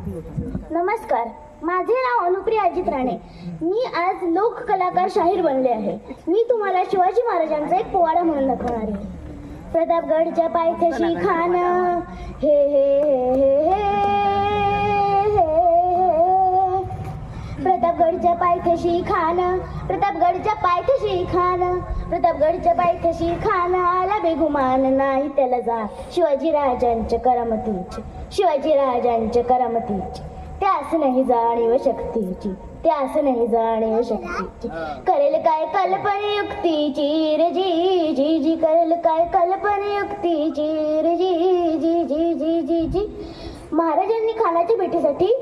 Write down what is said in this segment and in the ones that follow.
नमस्कार, माझे नाव अनुप्रिया अजित राणे. मी आज लोक कलाकार शाहीर बनले आहे. मी तुम्हाला शिवाजी महाराजांचा एक पोवाडा म्हणून दाखवणार आहे. प्रतापगडच्या पायथ्याशी खान हे हे हे हे प्रतापगडच्या पायथ्याशी खान, प्रतापगडच्या पायथ्याशी खान, प्रतापगडच्या पायथ्याशी खान, आला बेगुमान नाही त्याला जा. शिवाजी राजांच्या करामतीची, शिवाजी राजांच्या करामतीची, त्यास नाही जाणीव शक्तीची, त्यास नाही जाणीव शक्तीची. करेल काय कल्पनायुक्तीची रे जी जी जी, करेल काय कल्पनायुक्तीची रे जी जी जी जी जी जी. महाराजांनी खानाच्या भेटीसाठी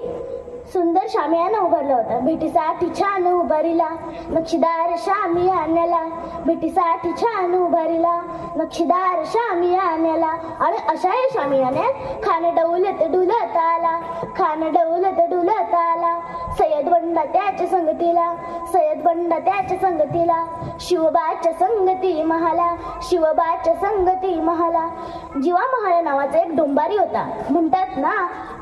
सुंदर शामियाना उभारला होता. भेटीसाठी छान उभारिला नक्षीदार शामियान्याला, भेटीसाठी छान उभारिला नक्षीदार शामियान्याला. आणि अशा या शामियान्यात खान डौलत डुलत आला, खान डौलत डुलत आला. सय्यद बंडा त्याच्या संगतीला, सय्यद बंडा त्याच्या संगतीला, शिवबाच्या संगती महाला, शिवबाच्या संगती महाला. जीवा महारा नावाचा एक डोंबारी होता. म्हणतात ना,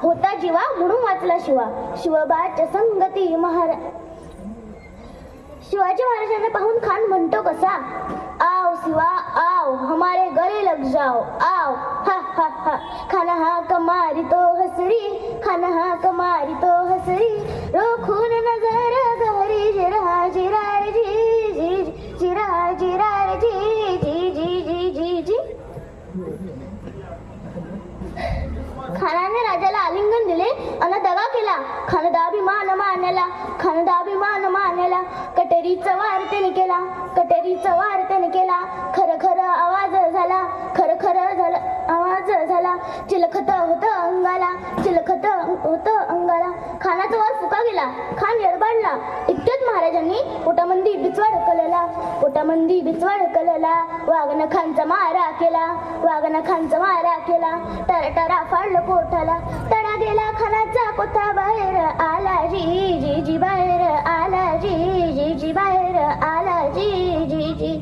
होता जीवा म्हणून वाचला शिवा. शिवबाच्या संगती महारा. शिवाजी महाराजांना पाहून खान म्हणतो कसा, आओ शिवा आओ हमारे गले लग जाओ आओ. हा हा हा. खाना हा कमारी तो हसरी, खाना हा कमारी तो हसरी, रोखून नजर गहरी जिरा जिरा जी जी जिरा जिरा जी जी जी जी जी जी. खानाने राजाला आलिंगन दिले अन दगा केला. खानदाभिमान मानला, खानदाभिमान मानला. कटेरीचा वार त्याने केला, कटेरीचा वार त्याने केला. खर खर आवाज झाला, खर खर झाला आवाज झाला. चिलखत होत अंगाला, चिलखत होत अंगाला. खानाचा वार फुका गेला, खान यडबाडला. इतक्यात महाराजांनी पोटामंदी बिचवा ढकलला, पोटामंदी बिचवा ढकलला. वाघन खानचा मारा केला, वाघन खानचा मारा केला. टरटरा फाडलं पोटाला, तडा गेला खानाचा कोथा. बाहेर आला जी जी जी, बाहेर आला जी जी जी, बाहेर आला जी जी जी.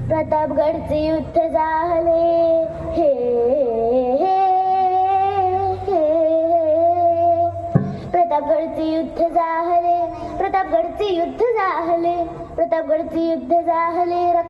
प्रतापगडचे युद्ध झाले हे हे हे. प्रतापगडचे युद्ध झाले, प्रतापगडचे युद्ध झाले, प्रतापगडचे युद्ध झाले.